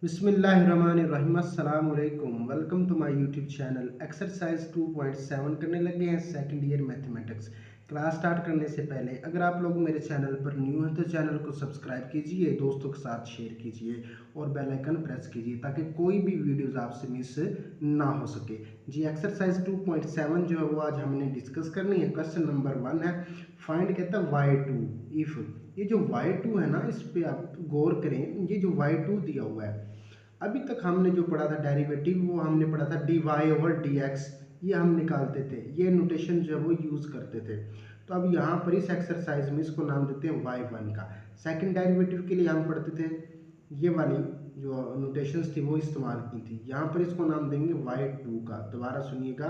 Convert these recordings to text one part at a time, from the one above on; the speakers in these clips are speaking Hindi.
बिस्मिल्लाहिर्रहमानिर्रहीम अस्सलाम वालेकुम। Welcome to my YouTube channel. Exercise 2.7 करने लगे हैं second year mathematics. Class start करने से पहले अगर आप लोग मेरे चैनल पर न्यू हैं तो चैनल को सब्सक्राइब कीजिए, दोस्तों के साथ शेयर कीजिए और बेल आइकन प्रेस कीजिए ताकि कोई भी वीडियोस आपसे मिस ना हो सके। जी, एक्सरसाइज 2.7 जो है वो आज हमने डिस्कस करनी है। क्वेश्चन नंबर 1 है, फाइंड कहता है y2 इफ़। ये जो y2 है ना, इस पे आप गौर करें। ये जो y2 दिया हुआ है, अभी तक हमने जो पढ़ा था डेरिवेटिव वो हमने पढ़ा था dy/dx, ये हम निकालते थे, ये नोटेशन जो है वो यूज़ करते थे। तो अब यहाँ पर इस एक्सरसाइज में इसको नाम देते हैं y1 का। सेकंड डेरिवेटिव के लिए हम पढ़ते थे ये वाली जो नोटेशंस थी वो इस्तेमाल की थी। यहाँ पर इसको नाम देंगे y2 का। दोबारा सुनिएगा,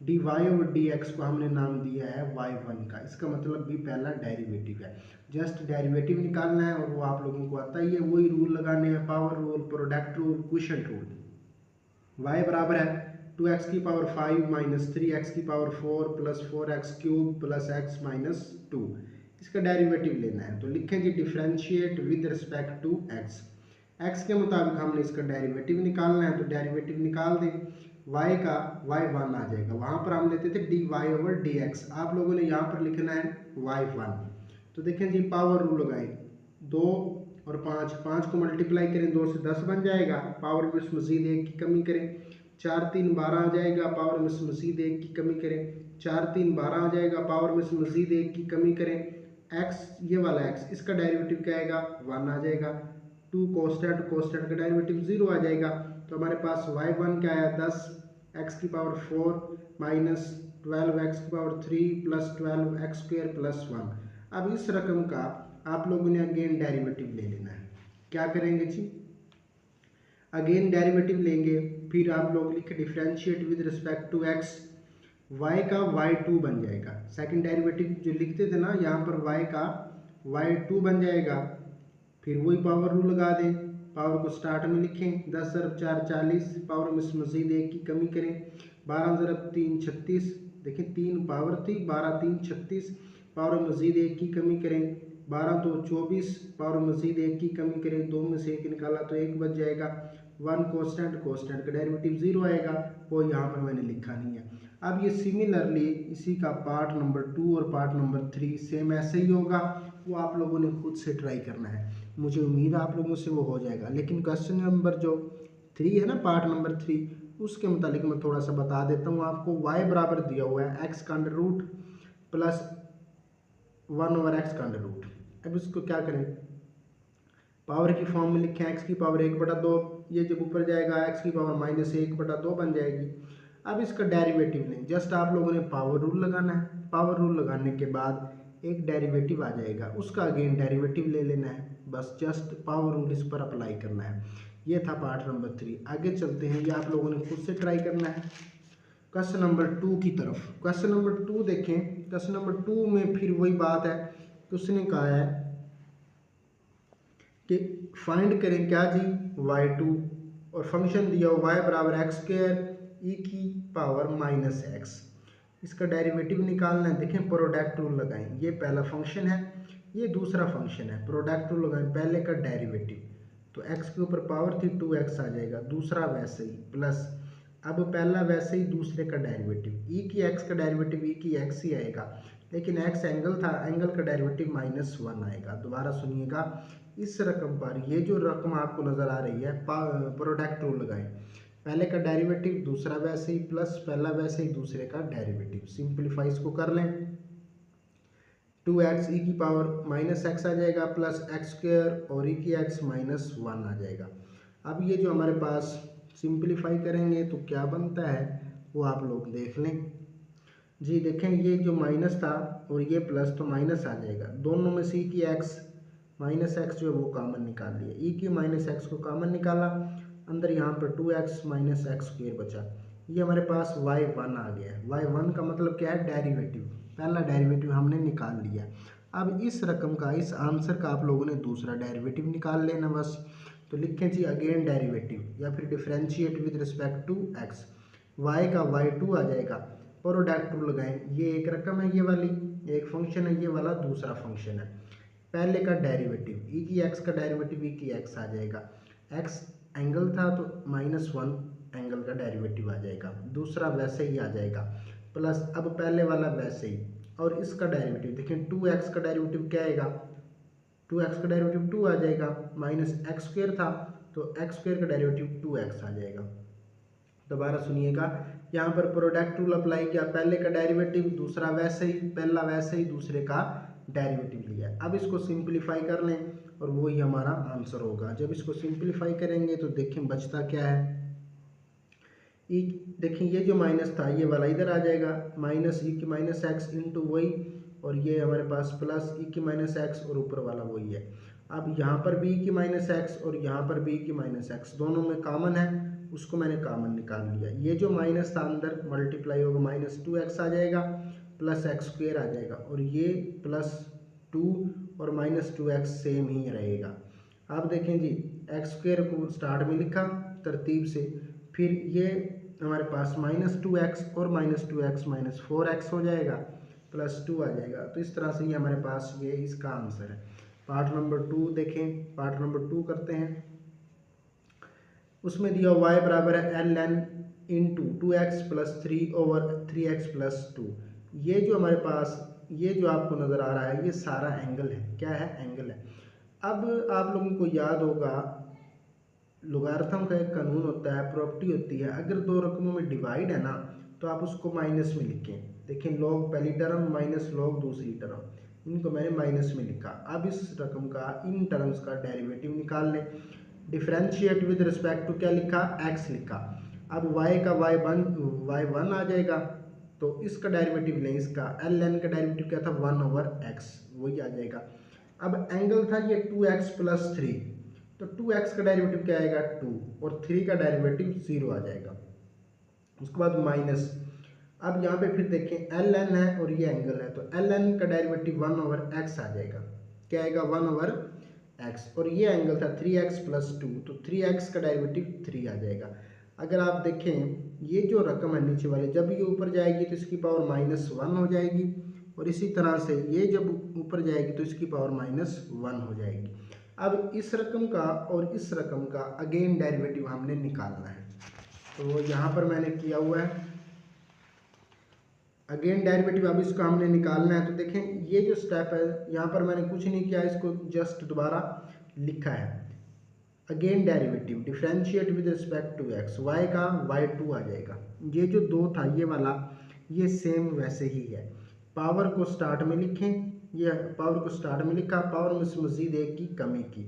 dy/dx को हमने नाम दिया है y1 का। इसका मतलब भी पहला डेरिवेटिव है। जस्ट डेरिवेटिव निकालना है और वो आप लोगों को आता ही है। वही रूल लगाने हैं, power rule, product rule, quotient rule. y बराबर है 2x की पावर 5 माइनस 3x की power 4 plus 4x cube plus x minus 2। इसका डेरिवेटिव लेना है तो लिखें जी differentiate with respect to x। x के मुताबिक हमने इसका डेरिवेटिव निकालना है तो डेरिवेटिव निकाल दें। y का y1 आ जाएगा। वहाँ पर हम लेते थे dy/dx, आप लोगों ने यहाँ पर लिखना है y1। तो देखें जी, पावर रूल लगाएं, 2 और 5, 5 को मल्टीप्लाई करें 2 से 10 बन जाएगा, पावर में से मजीद 1 की कमी करें, 4 3 12 आ जाएगा, पावर में से मजीद 1 की कमी करें, 4 3 12 आ जाएगा, पावर में से मजीद 1 की कमी करें। x, ये वाला x, इसका डेरिवेटिव क्या आएगा 1 आ जाएगा। 2 कोस्टेंट, कोस्टेंट का डेरिवेटिव 0 आ जाएगा। तो हमारे पास y1 क्या आया 10 x की पावर 4 माइनस 12 x की power 3 plus 12 x square plus 1। अब इस रकम का आप लोगों ने अगेन डेरिवेटिव ले लेना है। क्या करेंगे जी, अगेन डेरिवेटिव लेंगे, फिर आप लोग लिखे differentiate with respect to x। y का y2 बन जाएगा। सेकंड डेरिवेटिव जो लिखते थे ना, यहाँ पर y का y2 बन जाएगा। फिर वही पावर रूल लगा दें, पावर को स्टार्ट में लिखें, 10 × 4 40, पावर में मजीद 1 की कमी करें, 12 × 3 36, देखिए 3 पावर थी, 12 3 36, पावर में मजीद 1 की कमी करें, 12 2 24, पावर में मजीद 1 की कमी करें, 2 में से 1 निकाला तो 1 बच जाएगा। 1 कोस्टेंट, कोस्टेंट का डेरिवेटिव 0 आएगा, वो यहाँ पर मैंने लिखा नहीं है। अब ये सिमिलरली इसी का पार्ट नंबर 2 और पार्ट नंबर 3 सेम ऐसे ही होगा, वो आप लोगों ने खुद से ट्राई करना है। मुझे उम्मीद है आप लोगों से वो हो जाएगा। लेकिन क्वेश्चन नंबर जो 3 है ना, पार्ट नंबर 3, उसके मुतालिक मैं थोड़ा सा बता देता हूँ आपको। y बराबर दिया हुआ है x का अंडर रूट प्लस 1/x का अंडर रूट। अब इसको क्या करें, पावर की फॉर्म में लिखें, x की पावर 1/2, ये जब ऊपर जाएगा x की पावर -1/2 बन जाएगी। अब इसका डेरिवेटिव लें, जस्ट आप लोगों ने पावर रूल लगाना है। पावर रूल लगाने के बाद एक डेरिवेटिव आ जाएगा, उसका अगेन डेरिवेटिव ले लेना है। बस जस्ट पावर रूल इस पर अप्लाई करना है। ये था पार्ट नंबर 3। आगे चलते हैं, ये आप लोगों ने खुद से ट्राई करना है क्वेश्चन नंबर 2 की तरफ। क्वेश्चन नंबर 2 देखें। क्वेश्चन नंबर 2 में फिर वही बात है कि उसने कहा है कि फाइंड करें क्या जी y2, और फंक्शन दिया हो y बराबर x² e की पावर -x। इसका डेरिवेटिव निकालना है। देखें, प्रोडक्ट रूल लगाएं, ये पहला फंक्शन है, ये दूसरा फंक्शन है। प्रोडक्ट रूल लगाएं, पहले का डेरिवेटिव तो x के ऊपर पावर थी 2x आ जाएगा, दूसरा वैसे ही प्लस, अब पहला वैसे ही दूसरे का डेरिवेटिव, e की x का डेरिवेटिव e की x ही आएगा, लेकिन x एंगल था, एंगल का डेरिवेटिव -1 आएगा। दोबारा सुनिएगा, इस रकम पर ये जो रकम आपको नज़र आ रही है, प्रोडक्ट रूल लगाएं, पहले का डेरिवेटिव दूसरा वैसे ही प्लस पहला वैसे ही दूसरे का डेरिवेटिव। सिंपलीफाई इसको कर लें, 2x e की पावर -x आ जाएगा प्लस x² और e की x -1 आ जाएगा। अब ये जो हमारे पास सिंपलीफाई करेंगे तो क्या बनता है वो आप लोग देख लें जी। देखें, ये जो माइनस था और ये प्लस, तो माइनस आ जाएगा, दोनों में से e की x -x जो है वो कॉमन निकाल लिया, e की -x को कॉमन निकाला, अंदर यहाँ पर 2x -x² बचा। ये हमारे पास y1 आ गया है। y1 का मतलब क्या है, डेरिवेटिव, पहला डेरिवेटिव हमने निकाल लिया। अब इस रकम का, इस आंसर का आप लोगों ने दूसरा डेरिवेटिव निकाल लेना बस। तो लिखें जी अगेन डेरिवेटिव या फिर differentiate with respect to x। y का y2 आ जाएगा, प्रोडक्ट रूल लगाएं, ये एक रकम है, ये वाली एक फंक्शन है, ये वाला दूसरा फंक्शन है। पहले का डेरिवेटिव e की x का डेरिवेटिव e की x आ जाएगा, x एंगल था तो -1 एंगल का डेरिवेटिव आ जाएगा, दूसरा वैसे ही आ जाएगा, प्लस अब पहले वाला वैसे ही, और इसका डेरिवेटिव देखें 2x का डेरिवेटिव क्या आएगा, 2x का डेरिवेटिव 2 आ जाएगा, माइनस एक्स स्क्वेयर था तो एक्स स्क्वेयर का डेरिवेटिव 2x आ जाएगा। दोबारा सुनिएगा, यहाँ पर प्रोडक्ट रूल अप्लाई किया, पहले का डेरिवेटिव दूसरा वैसे ही, पहला वैसे ही, दूसरे का डेरिवेटिव लिया। अब इसको सिंप्लीफाई कर लें और वही हमारा आंसर होगा। जब इसको सिंप्लीफाई करेंगे तो देखें बचता क्या है, ई देखें ये जो माइनस था ये वाला इधर आ जाएगा, माइनस ई की माइनस एक्स इंटू वही, और ये हमारे पास प्लस ई की माइनस एक्स और ऊपर वाला वही है। अब यहाँ पर भी की माइनस एक्स और यहाँ पर भी की माइनस एक्स दोनों में कॉमन है, उसको मैंने कॉमन निकाल लिया। ये जो माइनस था अंदर मल्टीप्लाई होगा, -2x आ जाएगा, प्लस एक्स स्क्वेयर आ जाएगा, और ये +2 और -2x सेम ही रहेगा। अब देखें जी, एक्स स्क्वेयर को स्टार्ट में लिखा तरतीब से, फिर ये हमारे पास -2x और -2x -4x हो जाएगा, +2 आ जाएगा। तो इस तरह से ये हमारे पास ये इसका आंसर है। पार्ट नंबर 2 देखें, पार्ट नंबर 2 करते हैं। उसमें दिया y बराबर है ln इंटू 2x + 3/3x + 2। ये जो हमारे पास ये जो आपको नज़र आ रहा है ये सारा एंगल है, क्या है, एंगल है। अब आप लोगों को याद होगा लोगारिथम का एक कानून होता है, प्रॉपर्टी होती है, अगर दो रकमों में डिवाइड है ना तो आप उसको माइनस में लिखें। देखें लॉग पहली टर्म माइनस लॉग दूसरी टर्म, इनको मैंने माइनस में लिखा। अब इस रकम का इन टर्म्स का डेरिवेटिव निकाल लें। डिफ्रेंशिएट विद रिस्पेक्ट टू क्या लिखा, x लिखा। अब y का y1 आ जाएगा, तो इसका डेरिवेटिव लें, इसका ln का डेरिवेटिव क्या था 1/x, वही आ जाएगा। अब एंगल था ये 2x + 3, तो 2x का डेरिवेटिव क्या आएगा 2 और 3 का डेरिवेटिव 0 आ जाएगा। उसके बाद माइनस, अब यहाँ पे फिर देखें ln है और ये एंगल है, तो ln का डेरिवेटिव 1/x आ जाएगा, क्या आएगा 1/x, और ये एंगल था 3x + 2, तो 3x का डेरिवेटिव 3 आ जाएगा। अगर आप देखें ये जो रकम है नीचे वाली, जब ये ऊपर जाएगी तो इसकी पावर -1 हो जाएगी, और इसी तरह से ये जब ऊपर जाएगी तो इसकी पावर -1 हो जाएगी। अब इस रकम का और इस रकम का अगेन डेरिवेटिव हमने निकालना है, तो यहाँ पर मैंने किया हुआ है अगेन डेरिवेटिव। अब इसको हमने निकालना है, तो देखें ये जो स्टेप है यहाँ पर मैंने कुछ नहीं किया, इसको जस्ट दोबारा लिखा है। Again derivative differentiate with respect to x, y का y2 आ जाएगा। ये जो 2 था ये वाला ये सेम वैसे ही है। पावर को स्टार्ट में लिखें, ये पावर को स्टार्ट में लिखा, पावर में से मजीद एक की कमी की।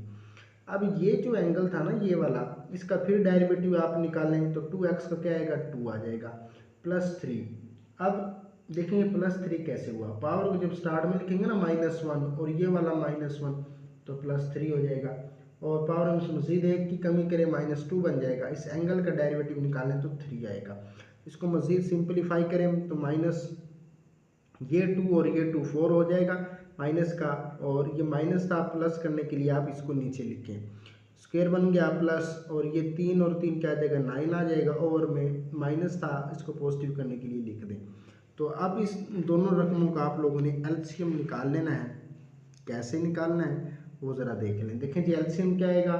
अब ये जो एंगल था ना ये वाला, इसका फिर डेरिवेटिव आप निकालें तो 2x का क्या आएगा 2 आ जाएगा, +3। अब देखेंगे +3 कैसे हुआ, पावर को जब स्टार्ट में लिखेंगे ना -1 और ये वाला -1 तो +3 हो जाएगा, और पावर में मजीद एक की कमी करें -2 बन जाएगा। इस एंगल का डेरिवेटिव निकालें तो 3 आएगा। इसको मजीद सिंप्लीफाई करें तो माइनस ये 2 और ये 2 4 हो जाएगा माइनस का, और ये माइनस था प्लस करने के लिए आप इसको नीचे लिखें, स्क्वायर बन गया प्लस, और ये 3 और 3 क्या आ जाएगा 9 आ जाएगा, और में माइनस था इसको पॉजिटिव करने के लिए लिख दें। तो अब इस दोनों रकमों का आप लोगों ने एलसीएम निकाल लेना है। कैसे निकालना है वो ज़रा देख लें। देखें जी एलसीएम क्या आएगा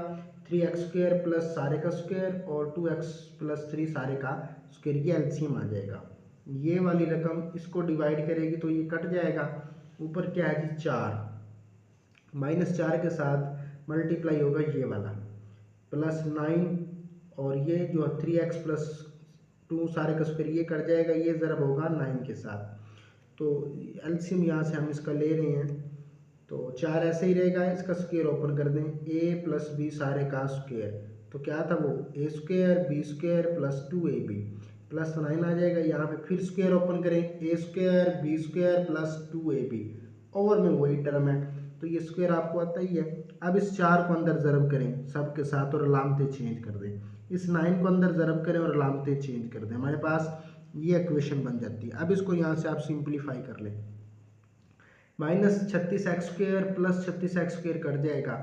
3x² प्लस सारे का स्क्वायर और 2x + 3 सारे का स्क्वायर, ये एलसीएम आ जाएगा। ये वाली रकम इसको डिवाइड करेगी तो ये कट जाएगा, ऊपर क्या है जी 4, -4 के साथ मल्टीप्लाई होगा ये वाला +9, और ये जो 3x + 2 सारे का स्क्वायर ये कट जाएगा, ये ज़रब होगा 9 के साथ। तो एलसीएम यहाँ से हम इसका ले रहे हैं, तो 4 ऐसे ही रहेगा, इसका स्क्वायर ओपन कर दें, a + b सारे का स्क्वायर, तो क्या था वो a² b² + 2ab +9 आ जाएगा। यहाँ पे फिर स्क्वायर ओपन करें, a² b² + 2ab, ओवर में वही टर्म है तो ये स्क्वायर आपको आता ही है। अब इस 4 को अंदर ज़रब करें सब के साथ और अलामतें चेंज कर दें, इस 9 को अंदर ज़रब करें और अलामतें चेंज कर दें, हमारे पास ये इक्वेशन बन जाती है। अब इसको यहाँ से आप सिंप्लीफाई कर लें, -36x² + 36x² कट जाएगा,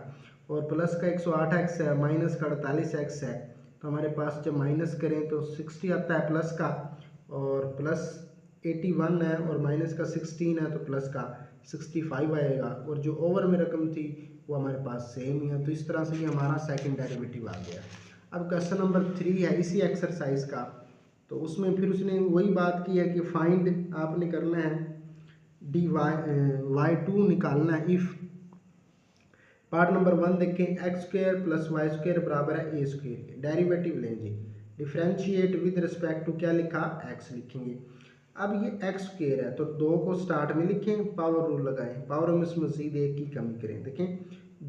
और प्लस का 108x है, माइनस का 48x है, तो हमारे पास जब माइनस करें तो 60 आता है प्लस का, और प्लस 81 है, और माइनस का 16 है तो प्लस का 65 आएगा, और जो ओवर में रकम थी वो हमारे पास सेम ही है। तो इस तरह से ये हमारा सेकंड डेरिवेटिव आ गया। अब क्वेश्चन नंबर 3 है इसी एक्सरसाइज का, तो उसमें फिर उसने वही बात की है कि फाइंड आपने करना है डी वाई टू निकालना है इफ़ पार्ट नंबर 1 देखें x square plus y square बराबर है ए स्क्र, डेरिवेटिव लेंगे, डिफ्रेंशिएट विद रिस्पेक्ट टू क्या लिखा एक्स लिखेंगे। अब ये एक्स स्क्र है तो 2 को स्टार्ट में लिखें, पावर रूल लगाएं, पावर में से मजीद एक की कमी करें, देखें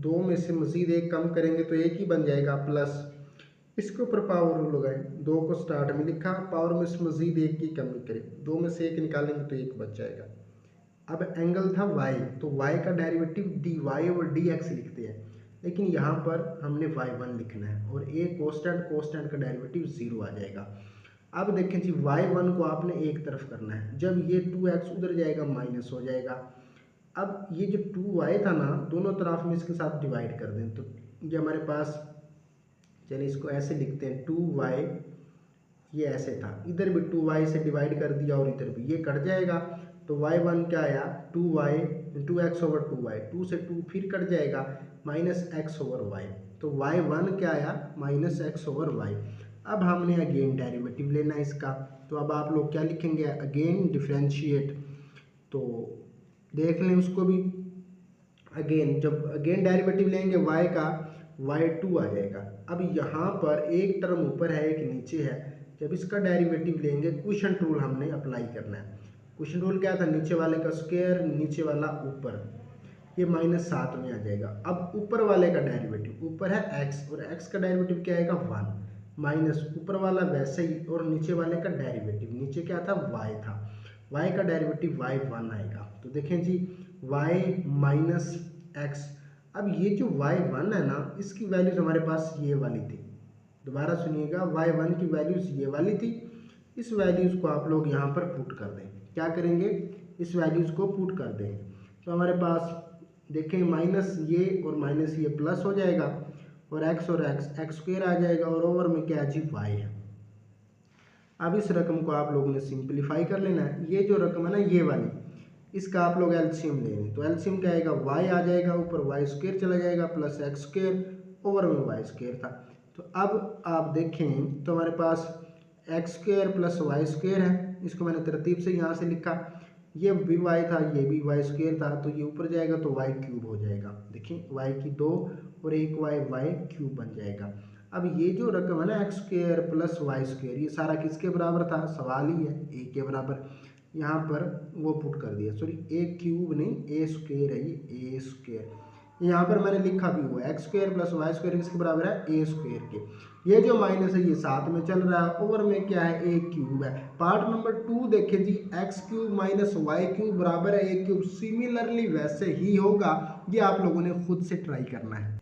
2 में से मजीद एक कम करेंगे तो एक ही बन जाएगा प्लस, इसके ऊपर पावर रूल लगाएं, 2 को स्टार्ट में लिखा, पावर में से मजीद एक की कमी करें, 2 में से एक निकालेंगे तो एक बच जाएगा। अब एंगल था y, तो y का डेरिवेटिव dy और dx लिखते हैं, लेकिन यहाँ पर हमने y1 लिखना है और a कोस्टेंट का डेरिवेटिव 0 आ जाएगा। अब देखें जी y1 को आपने एक तरफ करना है, जब ये 2x उधर जाएगा माइनस हो जाएगा। अब ये जो 2y था ना, दोनों तरफ में इसके साथ डिवाइड कर दें तो ये हमारे पास, चलिए इसको ऐसे लिखते हैं 2y, ये ऐसे था, इधर भी 2y से डिवाइड कर दिया और इधर भी ये कट जाएगा, तो y1 क्या आया 2y 2x ओवर 2y, 2 से 2 फिर कट जाएगा माइनस x ओवर y, तो y1 क्या आया माइनस x ओवर y। अब हमने अगेन डेरिवेटिव लेना है इसका, तो अब आप लोग क्या लिखेंगे अगेन डिफ्रेंशिएट, तो देख लें उसको भी, अगेन जब अगेन डेरिवेटिव लेंगे y का y2 आ जाएगा। अब यहाँ पर एक टर्म ऊपर है एक नीचे है, जब इसका डेरिवेटिव लेंगे क्वोशंट रूल हमने अप्लाई करना है। क्वोशंट रूल क्या था, नीचे वाले का स्क्वायर नीचे वाला ऊपर, ये -7 में आ जाएगा। अब ऊपर वाले का डेरिवेटिव, ऊपर है x और x का डेरिवेटिव क्या आएगा 1 माइनस ऊपर वाला वैसे ही और नीचे वाले का डेरिवेटिव, नीचे क्या था y था, y का डेरिवेटिव y1 आएगा। तो देखें जी y माइनस एक्स, अब ये जो y1 है ना इसकी वैल्यूज हमारे पास ये वाली थी, दोबारा सुनिएगा y1 की वैल्यूज ये वाली थी, इस वैल्यूज को आप लोग यहाँ पर पुट कर दें, क्या करेंगे इस वैल्यूज को पुट कर देंगे, तो हमारे पास देखें माइनस ये और माइनस ये प्लस हो जाएगा और x और x स्क्वायर आ जाएगा और ओवर में क्या है जी y है। अब इस रकम को आप लोगों ने सिंप्लीफाई कर लेना है, ये जो रकम है ना ये वाली, इसका आप लोग एलसीएम ले लें, तो एलसीएम क्या आएगा y आ जाएगा, ऊपर y स्क्वायर चला जाएगा प्लस x स्क्वायर ओवर में y स्क्वायर था। तो अब आप देखें तो हमारे पास X square plus Y square है, इसको मैंने तरतीब से यहाँ से लिखा, ये भी y था ये भी y स्क्वायर था, तो ये ऊपर जाएगा तो y क्यूब हो जाएगा, देखिए y की 2 और एक y क्यूब बन जाएगा। अब ये जो रकम है ना x square plus Y square, ये सारा किसके बराबर था, सवाल ही है a के बराबर, यहाँ पर वो पुट कर दिया, सॉरी ए क्यूब नहीं ए स्क्वायर है, ये ए स्क्वायर, यहाँ पर मैंने लिखा भी हुआ x square plus Y square किसके बराबर है ए स्क्वायर के, ये जो माइनस है ये साथ में चल रहा है, ओवर में क्या है ए क्यूब है। पार्ट नंबर 2 देखें जी X cube minus Y cube बराबर है ए क्यूब, सिमिलरली वैसे ही होगा, ये आप लोगों ने खुद से ट्राई करना है।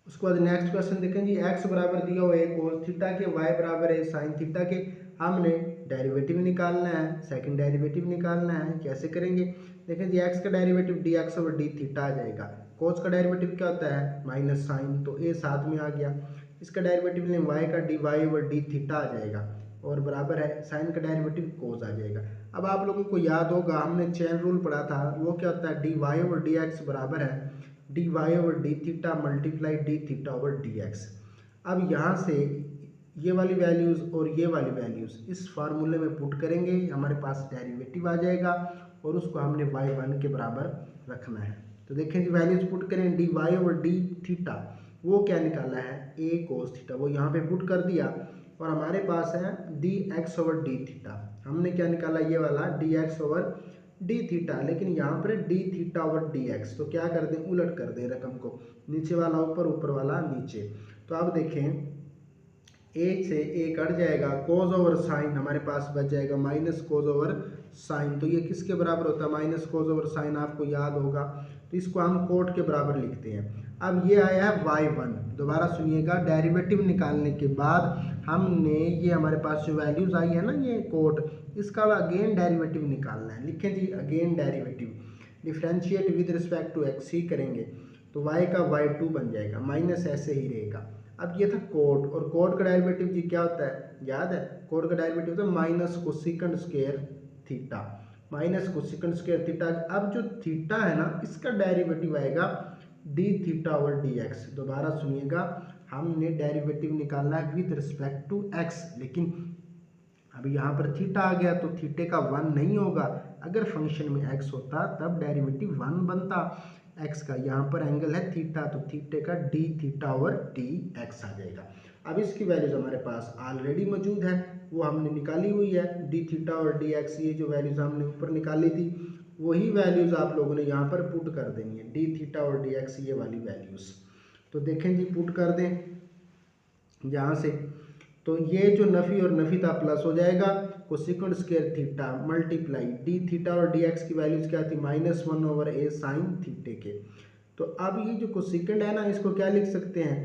उसके बाद नेक्स्ट क्वेश्चन देखें जी x बराबर दिया हुआ है कोस थीटा के, y बराबर है साइन थीटा के, हमने डेरिवेटिव निकालना है, सेकंड डेरिवेटिव निकालना है, कैसे करेंगे देखें जी x का derivative dx over d theta आ जाएगा, कोस का डेरिवेटिव क्या होता है माइनस साइन, तो a साथ में आ गया, इसका डेरिवेटिव लें y का dy ओवर d थीटा आ जाएगा और बराबर है साइन का डेरिवेटिव कोस आ जाएगा। अब आप लोगों को याद होगा हमने चेन रूल पढ़ा था, वो क्या होता है dy ओवर dx बराबर है D Y over D theta multiply d theta over D x. अब यहाँ से ये वाली वैल्यूज़ और ये वाली वैल्यूज़ इस फार्मूले में पुट करेंगे, हमारे पास डेरिवेटिव आ जाएगा और उसको हमने y1 के बराबर रखना है। तो देखें जी वैल्यूज़ पुट करें, d Y over D theta वो क्या निकाला है ए कोस थीटा, वो यहाँ पे पुट कर दिया और हमारे पास है D x over D theta, हमने क्या निकाला ये वाला D x over D theta, लेकिन यहाँ पर D theta over D X, तो क्या कर दें उलट कर दें रकम को, नीचे वाला ऊपर ऊपर वाला नीचे। तो अब देखें ए से ए कट जाएगा, कोस ओवर साइन हमारे पास बच जाएगा माइनस कोस ओवर साइन, तो ये किसके बराबर होता है माइनस कोस ओवर साइन, आपको याद होगा, तो इसको हम कोट के बराबर लिखते हैं। अब ये आया है y1, दोबारा सुनिएगा डिरिवेटिव निकालने के बाद हमने ये हमारे पास जो वैल्यूज आई है ना ये कोट, इसका अगेन डेरिवेटिव निकालना है, लिखें जी again derivative, differentiate with respect to X ही करेंगे तो y का y2 बन जाएगा, माइनस ऐसे ही रहेगा। अब ये था कोट, और कोट का डेरिवेटिव जी क्या होता है याद है, कोट का डेरिवेटिव होता है minus cosecant square theta, minus cosecant square theta. अब जो थीटा है ना इसका डेरिवेटिव आएगा D theta over D X, दोबारा सुनिएगा हमने डेरिवेटिव निकालना है विद रिस्पेक्ट टू एक्स, लेकिन अब यहाँ पर थीटा आ गया तो थीटे का 1 नहीं होगा। अगर फंक्शन में एक्स होता तब डेरिवेटिव 1 बनता एक्स का। यहाँ पर एंगल है थीटा, तो थीटे का डी थीटा और डी एक्स आ जाएगा। अब इसकी वैल्यूज हमारे पास ऑलरेडी मौजूद है, वो हमने निकाली हुई है, डी थीटा और डी एक्स। ये जो वैल्यूज हमने ऊपर निकाली थी वही वैल्यूज आप लोगों ने यहाँ पर पुट कर देनी है, डी थीटा और डी एक्स ये वाली वैल्यूज। तो देखें जी, पुट कर दें यहाँ से, तो ये जो नफी और नफी था प्लस हो जाएगा, cosecant square theta multiply d theta और डी एक्स की वैल्यूज क्या थी -1/a साइन थीटे के। तो अब ये जो कोसेकेंट है ना, इसको क्या लिख सकते हैं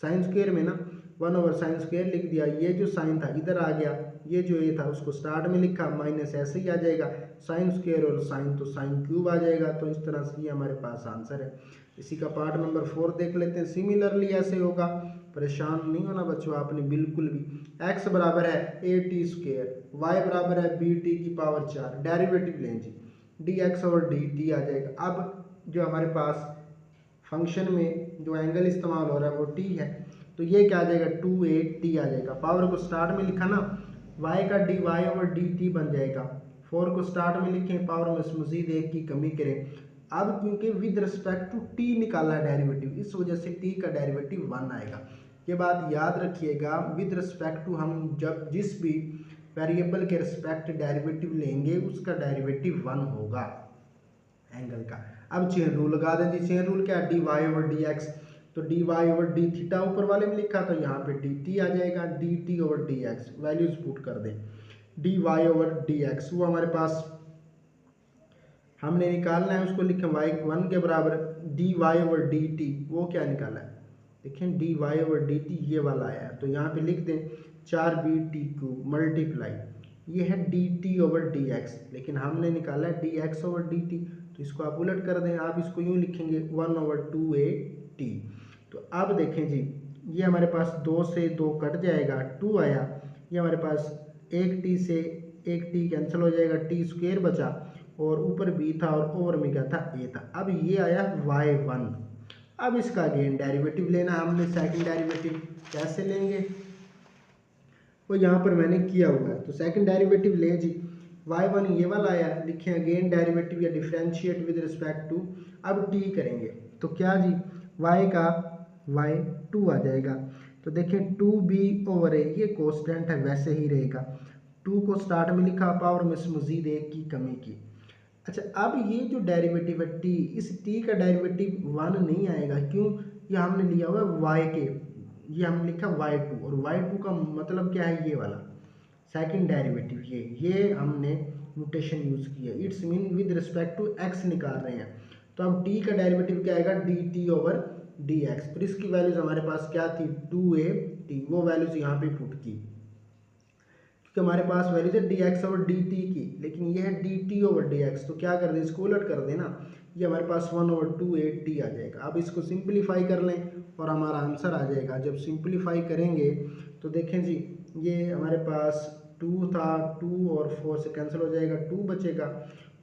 साइन स्क्वायर में ना, 1/sin स्क्वायर लिख दिया। ये जो साइन था इधर आ गया, ये जो ए था उसको स्टार्ट में लिखा, माइनस ऐसे ही आ जाएगा, साइन स्क्वायर और साइन तो साइन क्यूब आ जाएगा। तो इस तरह से ये हमारे पास आंसर है। इसी का पार्ट नंबर 4 देख लेते हैं। सिमिलरली ऐसे होगा, परेशान नहीं होना बच्चों आपने बिल्कुल भी। x बराबर है a² y बराबर है bt⁴ डेरिवेटिव लें जी, dx और dt आ जाएगा। अब जो हमारे पास फंक्शन में जो एंगल इस्तेमाल हो रहा है वो t है, तो ये क्या आ जाएगा 2at आ जाएगा। पावर को स्टार्ट में लिखा ना, y का dy और dt बन जाएगा। 4 को स्टार्ट में लिखें, पावर में मजीद 1 की कमी करें। अब क्योंकि विद रिस्पेक्ट टू t निकाला है डेरिवेटिव, इस वजह से t का डेरिवेटिव 1 आएगा। ये बात याद रखिएगा, विद रिस्पेक्ट टू हम जब जिस भी वेरिएबल के रिस्पेक्ट डेरिवेटिव लेंगे उसका डेरिवेटिव 1 होगा एंगल का। अब चेन रूल लगा दें जी। चेन रूल क्या है, D Y over D X, तो D Y over D theta ऊपर वाले में लिखा, तो यहाँ पे डी टी आ जाएगा, d t over D x values put कर दें। D Y over D x वो हमारे पास हमने निकालना है, उसको लिखें वाई 1 के बराबर, d Y over d t वो क्या निकाला है, देखें d Y over d t ये वाला आया है, तो यहाँ पे लिख दें 4bt³ मल्टीप्लाई, ये है D t over D x, लेकिन हमने निकाला है D x over d T, तो इसको आप उलट कर दें, आप इसको यूँ लिखेंगे 1/2at। तो अब देखें जी, ये हमारे पास 2 से 2 कट जाएगा, 2 आया, ये हमारे पास 1t से 1t कैंसिल हो जाएगा, t² बचा, और ऊपर b था और ओवर में क्या था a था। अब ये आया y1। अब इसका अगेन डेरिवेटिव लेना हमने, सेकंड डेरिवेटिव कैसे लेंगे वो यहाँ पर मैंने किया हुआ है। तो सेकंड डेरिवेटिव ले जी, y1 ये वाला आया, लिखें अगेन डेरिवेटिव या डिफरेंशिएट विद रिस्पेक्ट टू, अब t करेंगे तो क्या जी, y का y2 आ जाएगा। तो देखें 2b/a ये कांस्टेंट है वैसे ही रहेगा, 2 को स्टार्ट में लिखा, पावर में मजीद 1 की कमी की। अच्छा, अब ये जो डेरिवेटिव है t, इस t का डेरिवेटिव 1 नहीं आएगा, क्यों, ये हमने लिया हुआ है y के, ये हमने लिखा y2, और y2 का मतलब क्या है, ये वाला सेकंड डेरिवेटिव, ये हमने नोटेशन यूज़ किया, it's mean with respect to x निकाल रहे हैं। तो अब t का डेरिवेटिव क्या आएगा, dt ओवर dx, और इसकी वैल्यूज हमारे पास क्या थी 2at, वो वैल्यूज यहाँ पे पुट की, क्योंकि हमारे पास वैल्यूज है dx ओवर dt की, लेकिन ये है dt ओवर dx, तो क्या कर दें, इसको उलट कर देना, ये हमारे पास 1/2at आ जाएगा। अब इसको सिंप्लीफाई कर लें और हमारा आंसर आ जाएगा। जब सिंप्लीफाई करेंगे तो देखें जी, ये हमारे पास 2 था, 2 और 4 से कैंसिल हो जाएगा, 2 बचेगा,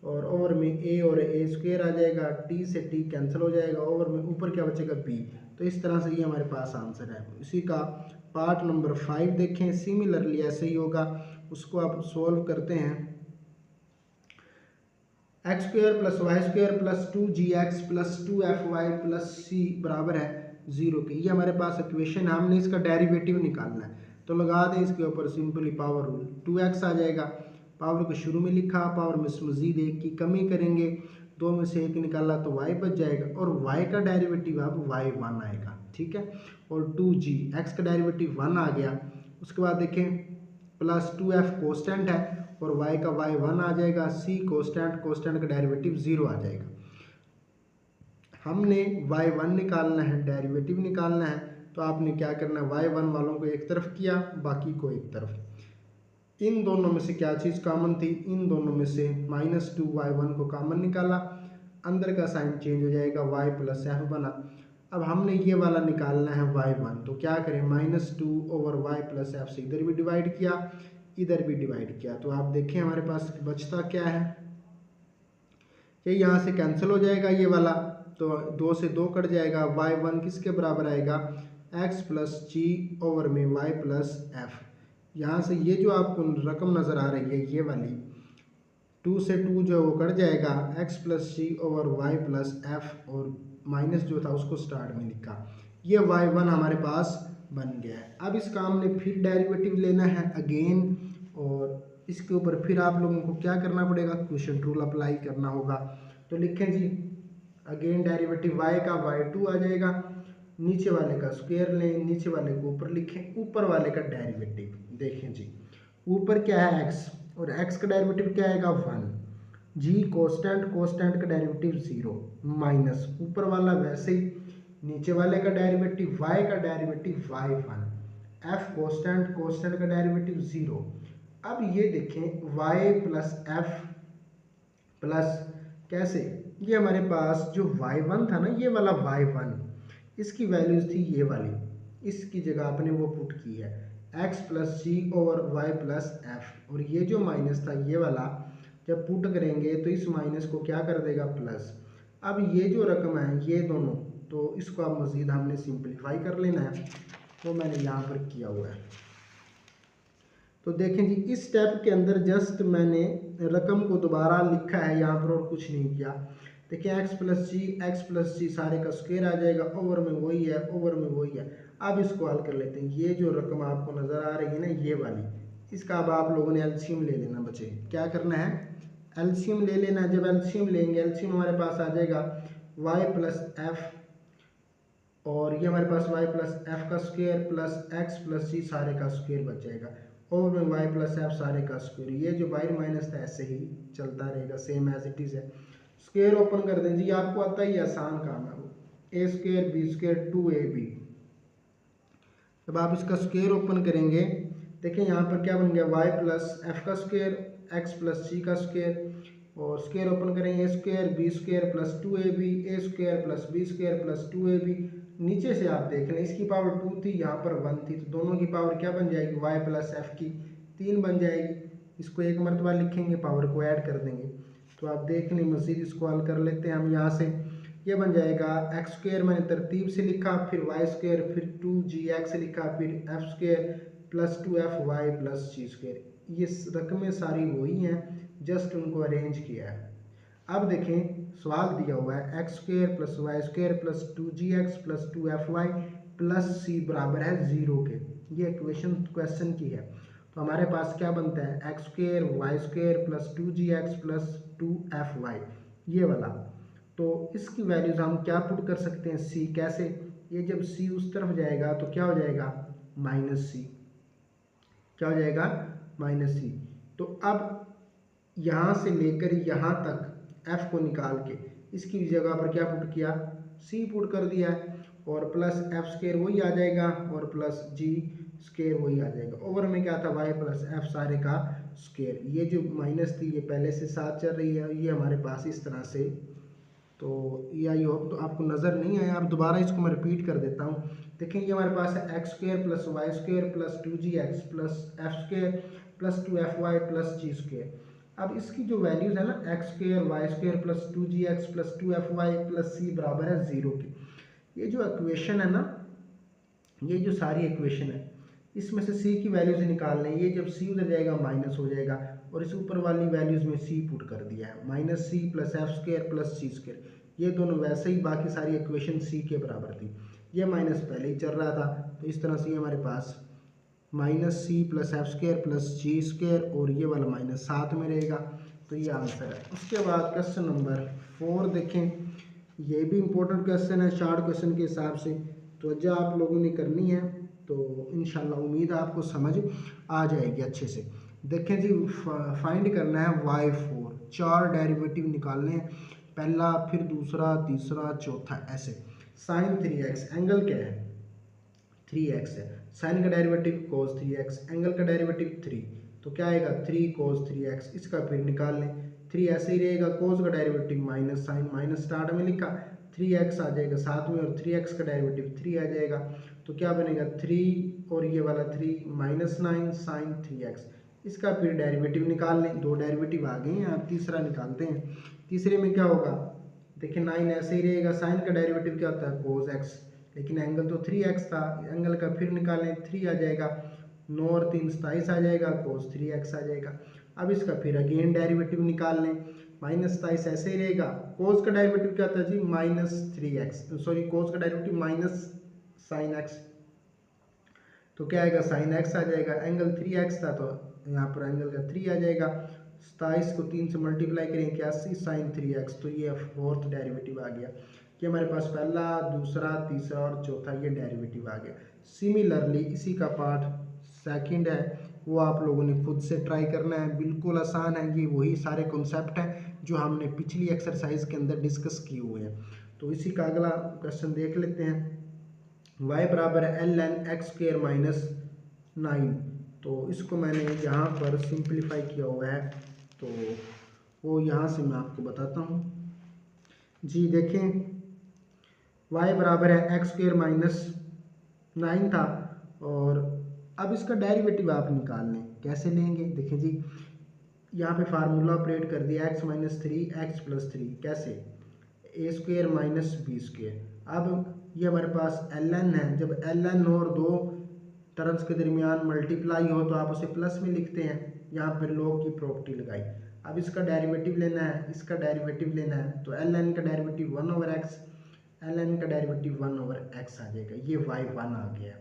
और ओवर में a और a² आ जाएगा, t से t कैंसिल हो जाएगा, ओवर में ऊपर क्या बचेगा b। तो इस तरह से ये हमारे पास आंसर है। इसी का पार्ट नंबर 5 देखें, सिमिलरली ऐसे ही होगा, उसको आप सोल्व करते हैं। x² + y² + 2gx + 2fy + c बराबर है 0 के। ये हमारे पास इक्वेशन है, हमने इसका डेरिवेटिव निकालना है, तो लगा दें इसके ऊपर सिंपली पावर रूल, 2x आ जाएगा, पावर को शुरू में लिखा, पावर में मजीद 1 की कमी करेंगे, 2 में से 1 निकाला तो y बच जाएगा, और y का डेरिवेटिव अब y1 आएगा, ठीक है, और 2g, x का डेरिवेटिव 1 आ गया। उसके बाद देखें प्लस 2f कांस्टेंट है, और y का y1 आ जाएगा, c कांस्टेंट का डेरिवेटिव 0 आ जाएगा। हमने y1 निकालना है, डेरिवेटिव निकालना है, तो आपने क्या करना है, y1 वालों को एक तरफ किया, बाकी को एक तरफ। इन दोनों में से क्या चीज़ कॉमन थी, इन दोनों में से -2y1 को कॉमन निकाला, अंदर का साइन चेंज हो जाएगा, y + f बना। अब हमने ये वाला निकालना है y1, तो क्या करें, -2/y + f से इधर भी डिवाइड किया, इधर भी डिवाइड किया, तो आप देखें हमारे पास बचता क्या है, ये यहाँ से कैंसिल हो जाएगा ये वाला, तो 2 से 2 कट जाएगा, y1 किसके बराबर आएगा, एक्स प्लस जी ओवर में वाई प्लस एफ। यहाँ से ये जो आपको रकम नज़र आ रही है ये वाली 2 से 2 जो वो कट जाएगा, एक्स प्लस जी ओवर वाई प्लस एफ, और माइनस जो था उसको स्टार्ट में लिखा। ये y1 हमारे पास बन गया है। अब इसका हमने फिर डेरिवेटिव लेना है अगेन, और इसके ऊपर फिर आप लोगों को क्या करना पड़ेगा, क्वेश्चन रूल अप्लाई करना होगा। तो लिखें जी अगेन डेरिवेटिव y का y2 आ जाएगा, नीचे वाले का स्क्वायर लें, नीचे वाले को ऊपर लिखें, ऊपर वाले का डेरिवेटिव देखें जी। ऊपर क्या है x, और x का डेरिवेटिव क्या आएगा 1, g कांस्टेंट, कांस्टेंट का डेरिवेटिव 0, माइनस ऊपर वाला वैसे ही, नीचे वाले का डेरिवेटिव y का derivative y1, f constant, constant का डेरिवेटिव 0। अब ये देखें y प्लस एफ प्लस कैसे, ये हमारे पास जो y1 था ना, ये वाला y1, इसकी वैल्यूज थी ये वाली, इसकी जगह आपने वो पुट की है x प्लस जी ओवर वाई प्लस एफ, और ये जो माइनस था ये वाला जब पुट करेंगे तो इस माइनस को क्या कर देगा प्लस। अब ये जो रकम है ये दोनों, तो इसको अब मज़ीद हमने सिंपलीफाई कर लेना है, तो मैंने यहाँ पर किया हुआ है। तो देखें जी इस स्टेप के अंदर जस्ट मैंने रकम को दोबारा लिखा है यहाँ पर, और कुछ नहीं किया। देखिए एक्स प्लस जी सारे का स्क्वायर आ जाएगा, ओवर में वही है, ओवर में वही है। अब इसको हल कर लेते हैं। ये जो रकम आपको नज़र आ रही है ना ये वाली, इसका अब आप लोगों ने एलसीएम ले लेना बच्चे। क्या करना है, एलसीएम ले लेना। जब एलसीएम लेंगे, एलसीएम हमारे पास आ जाएगा वाई प्लस एफ, और ये हमारे पास y प्लस एफ का स्क्वायर प्लस एक्स प्लस जी सारे का स्क्वायर बच जाएगा, और में y प्लस एफ सारे का स्क्वायर। ये जो बाहर माइनस था ऐसे ही चलता रहेगा, सेम एज इट इज़ है। स्क्वायर ओपन कर दें जी, आपको आता ही आसान काम है वो, ए स्क्वायर बी स्क्वायर 2ab। जब आप इसका स्क्वायर ओपन करेंगे, देखिए यहाँ पर क्या बन गया, y प्लस एफ का स्क्वायर एक्स प्लस जी का स्क्वायर, और स्क्वायर ओपन करेंगे A square B square plus 2ab, A square plus B square plus 2ab। नीचे से आप देख लें, इसकी पावर 2 थी, यहाँ पर 1 थी, तो दोनों की पावर क्या बन जाएगी, y प्लस एफ की 3 बन जाएगी। इसको एक मरतबा लिखेंगे, पावर को ऐड कर देंगे, तो आप देख लें। मज़ीद इसको हल कर लेते हैं हम यहाँ से। ये बन जाएगा एक्स स्क्वायर मैंने तरतीब से लिखा, फिर वाई स्क्वायर, फिर 2gx लिखा, फिर F square plus 2fy plus G square. ये रकमें सारी वही हैं, जस्ट उनको अरेंज किया है। अब देखें सवाल दिया हुआ है x square plus Y square plus 2gx plus 2fy plus C बराबर है 0 के। ये इक्वेशन क्वेश्चन की है। तो हमारे पास क्या बनता है, x square Y square plus 2gx plus 2fy, ये वाला। तो इसकी वैल्यूज हम क्या पुट कर सकते हैं, सी। कैसे, ये जब सी उस तरफ जाएगा तो क्या हो जाएगा, माइनस सी। क्या हो जाएगा, माइनस सी। तो अब यहाँ से लेकर यहाँ तक f को निकाल के इसकी जगह पर क्या पुट किया, c पुट कर दिया है, और प्लस एफ स्क्वायर वही आ जाएगा, और प्लस जी स्क्वायर वही आ जाएगा। ओवर में क्या था, y प्लस एफ सारे का स्क्वायर। ये जो माइनस थी ये पहले से साथ चल रही है, ये हमारे पास इस तरह से। तो ये आई होप तो आपको नज़र नहीं आया, अब दोबारा इसको मैं रिपीट कर देता हूँ। देखें ये हमारे पास है x square plus Y square plus 2gx plus F square plus 2fy plus G square. अब इसकी जो वैल्यूज़ है ना, x square Y square plus 2gx plus 2fy plus C बराबर है 0 की। ये जो इक्वेशन है ना, ये जो सारी इक्वेशन है, इसमें से c की वैल्यूज निकालने, ये जब c उधर जाएगा माइनस हो जाएगा, और इस ऊपर वाली वैल्यूज में c पुट कर दिया है, minus C plus F square plus C square. ये दोनों वैसे ही बाकी सारी इक्वेशन c के बराबर थी, ये माइनस पहले ही चल रहा था, तो इस तरह से ये हमारे पास minus C plus F square plus G square, और ये वाला माइनस साथ में रहेगा। तो ये आंसर है। उसके बाद क्वेश्चन नंबर 4 देखें, ये भी इम्पोर्टेंट क्वेश्चन है शार्ट क्वेश्चन के हिसाब से, तो जो आप लोगों ने करनी है, तो इंशाल्लाह उम्मीद है आपको समझ आ जाएगी अच्छे से। देखें जी फाइंड करना है y4, 4 डेरिवेटिव निकालने हैं, पहला फिर दूसरा तीसरा चौथा ऐसे। साइन 3x, एंगल क्या है 3x है, साइन का डेरिवेटिव cos 3x, एंगल का डेरिवेटिव 3, तो क्या आएगा 3 cos 3x। इसका फिर निकाल लें, 3 ऐसे ही रहेगा, cos का derivative minus sine, minus start में लिखा, 3x आ जाएगा साथ में, और 3x का डेरिवेटिव 3 आ जाएगा, तो क्या बनेगा 3 और ये वाला 3 माइनस 9 साइन 3x। इसका फिर डेरिवेटिव निकाल लें, 2 डेरिवेटिव आ गए हैं, आप तीसरा निकालते हैं। तीसरे में क्या होगा, देखिए 9 ऐसे ही रहेगा, साइन का डेरिवेटिव क्या होता है cos x, लेकिन एंगल तो 3x था, एंगल का फिर निकालें 3 आ जाएगा, 9 और 3 27 आ जाएगा, cos 3x आ जाएगा। अब इसका फिर अगेन डेरिवेटिव निकाल लें, -27 ऐसे ही रहेगा। कोस का डेरिवेटिव क्या था जी, -3x, सॉरी कोस का डेरिवेटिव माइनस साइन एक्स, तो क्या आएगा साइन एक्स आ जाएगा। एंगल 3x था तो यहाँ पर एंगल का 3 आ जाएगा। 27 को 3 से मल्टीप्लाई करें 81 साइन 3x, तो ये फोर्थ डेरिवेटिव आ गया। कि हमारे पास पहला, दूसरा, तीसरा और चौथा ये डेरिवेटिव आ गया। सिमिलरली इसी का पार्ट सेकंड है, वो आप लोगों ने खुद से ट्राई करना है, बिल्कुल आसान है। ये वही सारे कॉन्सेप्ट हैं जो हमने पिछली एक्सरसाइज के अंदर डिस्कस किए हुए हैं। तो इसी का अगला क्वेश्चन देख लेते हैं। y बराबर है ln x स्क्र माइनस 9, तो इसको मैंने यहाँ पर सिंप्लीफाई किया हुआ है, तो वो यहाँ से मैं आपको बताता हूँ जी। देखें y बराबर है x स्क्र माइनस 9 था, और अब इसका डेरिवेटिव आप निकाल लें। कैसे लेंगे, देखें जी, यहाँ पे फार्मूला ऑपरेट कर दिया x माइनस 3 x प्लस 3, कैसे, ए स्क्वेयर माइनस बी स्क्वेयर। अब ये हमारे पास ln है, जब ln और दो टर्म्स के दरमियान मल्टीप्लाई हो तो आप उसे प्लस में लिखते हैं, यहाँ पर लॉग की प्रॉपर्टी लगाई। अब इसका डेरिवेटिव लेना है, इसका डेरिवेटिव लेना है, तो ln का डेरिवेटिव 1/x, ln का डेरिवेटिव 1/x आ जाएगा, ये y1 आ गया।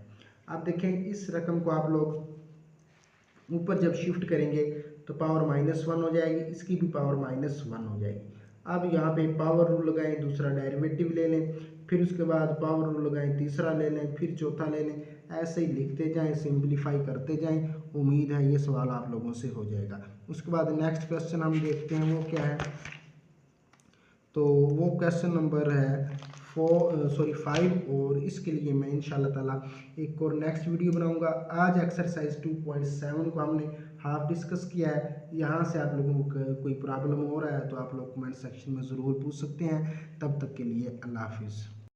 अब देखें इस रकम को आप लोग ऊपर जब शिफ्ट करेंगे तो पावर -1 हो जाएगी, इसकी भी पावर -1 हो जाएगी। अब यहाँ पे पावर रूल लगाएं, दूसरा डेरिवेटिव ले लें, फिर उसके बाद पावर रूल लगाएं, तीसरा ले लें, फिर चौथा ले लें, ऐसे ही लिखते जाएं, सिंप्लीफाई करते जाएं। उम्मीद है ये सवाल आप लोगों से हो जाएगा। उसके बाद नेक्स्ट क्वेश्चन हम देखते हैं वो क्या है, तो वो क्वेश्चन नंबर है 5, और इसके लिए मैं इंशाल्लाह ताला एक और नेक्स्ट वीडियो बनाऊंगा। आज एक्सरसाइज 2.7 को हमने हाफ डिस्कस किया है। यहाँ से आप लोगों को कोई प्रॉब्लम हो रहा है तो आप लोग कमेंट सेक्शन में ज़रूर पूछ सकते हैं। तब तक के लिए अल्लाह हाफिज़।